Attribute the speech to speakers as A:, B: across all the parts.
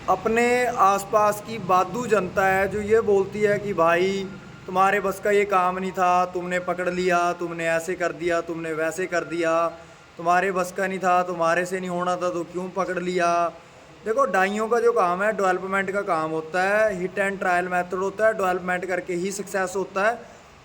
A: अपने आसपास की बादू जनता है जो ये बोलती है कि भाई तुम्हारे बस का ये काम नहीं था, तुमने पकड़ लिया, तुमने ऐसे कर दिया, तुमने वैसे कर दिया, तुम्हारे बस का नहीं था, तुम्हारे से नहीं होना था तो क्यों पकड़ लिया। देखो, डाइयों का जो काम है डेवलपमेंट का काम होता है, हिट एंड ट्रायल मेथड होता है, डेवलपमेंट करके ही सक्सेस होता है।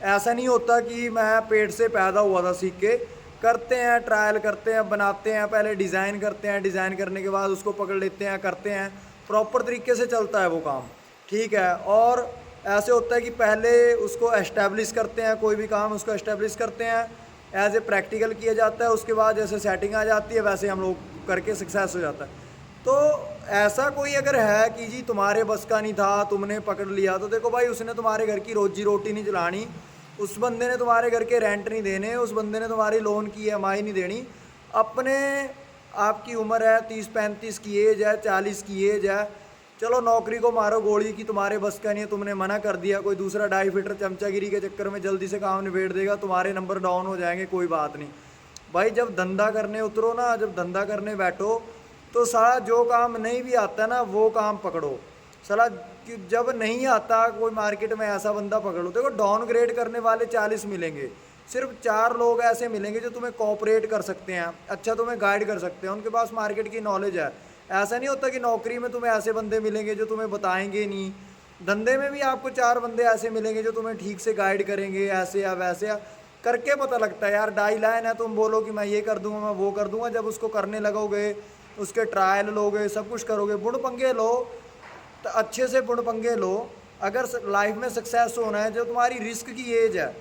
A: ऐसा नहीं होता कि मैं पेट से पैदा हुआ था सीख के। करते हैं, ट्रायल करते हैं, बनाते हैं, पहले डिज़ाइन करते हैं, डिज़ाइन करने के बाद उसको पकड़ लेते हैं, करते हैं, प्रॉपर तरीके से चलता है वो काम। ठीक है। और ऐसे होता है कि पहले उसको एस्टेब्लिश करते हैं, कोई भी काम उसको एस्टेब्लिश करते हैं, एज ए प्रैक्टिकल किया जाता है, उसके बाद जैसे सेटिंग आ जाती है वैसे हम लोग करके सक्सेस हो जाता है। तो ऐसा कोई अगर है कि जी तुम्हारे बस का नहीं था, तुमने पकड़ लिया, तो देखो भाई उसने तुम्हारे घर की रोजी रोटी नहीं चलानी, उस बंदे ने तुम्हारे घर के रेंट नहीं देने, उस बंदे ने तुम्हारी लोन की ईएमआई नहीं देनी। अपने आपकी उम्र है 30-35 की एज है, 40 की एज है, चलो नौकरी को मारो गोली कि तुम्हारे बस का नहीं है, तुमने मना कर दिया, कोई दूसरा डाई फिटर चमचागिरी के चक्कर में जल्दी से काम निबेड़ देगा, तुम्हारे नंबर डाउन हो जाएंगे, कोई बात नहीं। भाई जब धंधा करने उतरो ना, जब धंधा करने बैठो, तो साला जो काम नहीं भी आता ना वो काम पकड़ो। साला जब नहीं आता कोई मार्केट में ऐसा बंदा पकड़ो। देखो, डाउन ग्रेड करने वाले 40 मिलेंगे, सिर्फ 4 लोग ऐसे मिलेंगे जो तुम्हें कोऑपरेट कर सकते हैं, अच्छा तुम्हें गाइड कर सकते हैं, उनके पास मार्केट की नॉलेज है। ऐसा नहीं होता कि नौकरी में तुम्हें ऐसे बंदे मिलेंगे जो तुम्हें बताएंगे नहीं, धंधे में भी आपको 4 बंदे ऐसे मिलेंगे जो तुम्हें ठीक से गाइड करेंगे, ऐसे या वैसे या करके पता लगता है यार। डाई लाइन है, तुम बोलो कि मैं ये कर दूंगा, मैं वो कर दूंगा, जब उसको करने लगोगे, उसके ट्रायल लोगे, सब कुछ करोगे, बुढ़ पंगे लो, तो अच्छे से बुढ़ पंगे लो। अगर लाइफ में सक्सेस होना है, जो तुम्हारी रिस्क की एज है,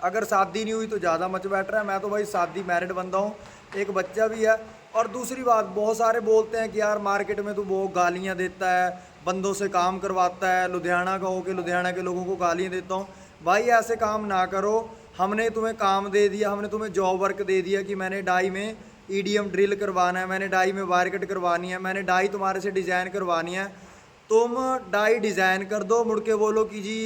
A: अगर शादी नहीं हुई तो ज़्यादा मच बैठ रहा है। मैं तो भाई शादी मैरिड बंदा हूँ, एक बच्चा भी है। और दूसरी बात, बहुत सारे बोलते हैं कि यार मार्केट में तो वो गालियाँ देता है, बंदों से काम करवाता है, लुधियाना का हो के लुधियाना के लोगों को गालियाँ देता हूँ। भाई ऐसे काम ना करो। हमने तुम्हें काम दे दिया, हमने तुम्हें जॉब वर्क दे दिया कि मैंने डाई में ईडीएम ड्रिल करवाना है, मैंने डाई में वायर कट करवानी है, मैंने डाई तुम्हारे से डिज़ाइन करवानी है। तुम डाई डिज़ाइन कर दो, मुड़ के बोलो कि जी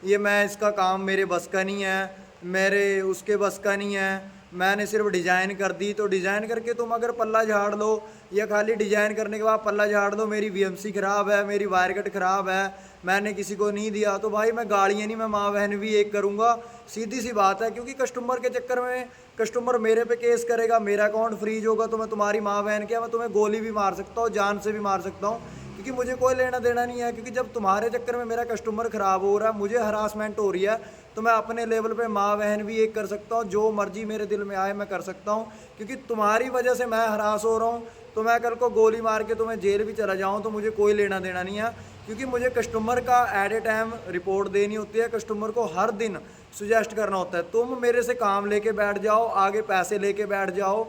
A: ये मैं इसका काम मेरे बस का नहीं है, मेरे उसके बस का नहीं है, मैंने सिर्फ डिज़ाइन कर दी। तो डिज़ाइन करके तुम अगर पल्ला झाड़ लो, या खाली डिज़ाइन करने के बाद पल्ला झाड़ दो, मेरी वीएमसी ख़राब है, मेरी वायर कट ख़राब है, मैंने किसी को नहीं दिया, तो भाई मैं गालियाँ नहीं, मैं माँ बहन भी एक करूँगा। सीधी सी बात है। क्योंकि कस्टमर के चक्कर में कस्टमर मेरे पे केस करेगा, मेरा अकाउंट फ्रीज होगा, तो मैं तुम्हारी माँ बहन क्या, मैं तुम्हें गोली भी मार सकता हूँ, जान से भी मार सकता हूँ, क्योंकि मुझे कोई लेना देना नहीं है। क्योंकि जब तुम्हारे चक्कर में मेरा कस्टमर ख़राब हो रहा है, मुझे हरासमेंट हो रही है, तो मैं अपने लेवल पे माँ बहन भी एक कर सकता हूँ, जो मर्जी मेरे दिल में आए मैं कर सकता हूँ। क्योंकि तुम्हारी वजह से मैं हरास हो रहा हूँ, तो मैं कल को गोली मार के तुम्हें जेल भी चला जाऊँ तो मुझे कोई लेना देना नहीं है। क्योंकि मुझे कस्टमर का एट ए टाइम रिपोर्ट देनी होती है, कस्टमर को हर दिन सुजेस्ट करना होता है। तुम मेरे से काम लेके बैठ जाओ, आगे पैसे लेके बैठ जाओ,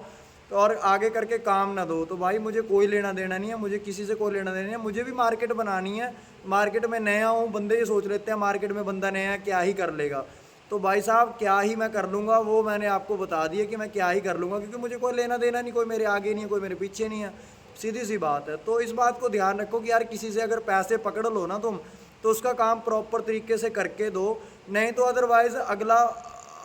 A: तो और आगे करके काम ना दो, तो भाई मुझे कोई लेना देना नहीं है, मुझे किसी से कोई लेना देना नहीं है। मुझे भी मार्केट बनानी है, मार्केट में नया हूँ, बंदे ये सोच लेते हैं मार्केट में बंदा नया है क्या ही कर लेगा। तो भाई साहब क्या ही मैं कर लूँगा, वो मैंने आपको बता दिया कि मैं क्या ही कर लूँगा, क्योंकि मुझे कोई लेना देना नहीं, कोई मेरे आगे नहीं है, कोई मेरे पीछे नहीं है, सीधी सी बात है। तो इस बात को ध्यान रखो कि यार किसी से अगर पैसे पकड़ लो ना तुम, तो उसका काम प्रॉपर तरीके से करके दो, नहीं तो अदरवाइज़ अगला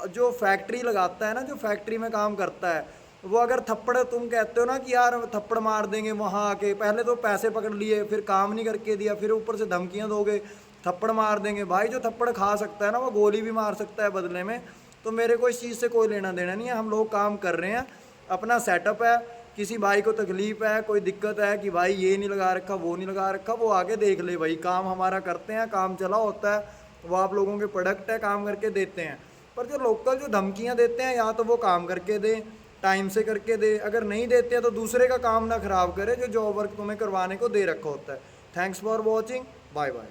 A: जो फैक्ट्री लगाता है ना, जो फैक्ट्री में काम करता है, वो अगर थप्पड़, तुम कहते हो ना कि यार थप्पड़ मार देंगे वहाँ आके, पहले तो पैसे पकड़ लिए, फिर काम नहीं करके दिया, फिर ऊपर से धमकियाँ दोगे, थप्पड़ मार देंगे। भाई जो थप्पड़ खा सकता है ना, वो गोली भी मार सकता है बदले में। तो मेरे को इस चीज़ से कोई लेना देना नहीं है, हम लोग काम कर रहे हैं, अपना सेटअप है। किसी भाई को तकलीफ़ है, कोई दिक्कत है कि भाई ये नहीं लगा रखा, वो नहीं लगा रखा, वो आगे देख ले भाई, काम हमारा करते हैं, काम चला होता है, वो आप लोगों के प्रोडक्ट है, काम करके देते हैं। पर जो लोकल जो धमकियाँ देते हैं, या तो वो काम करके दें, टाइम से करके दे, अगर नहीं देते हैं तो दूसरे का काम ना ख़राब करे जो जॉब वर्क तुम्हें करवाने को दे रखा होता है। Thanks for watching, bye bye.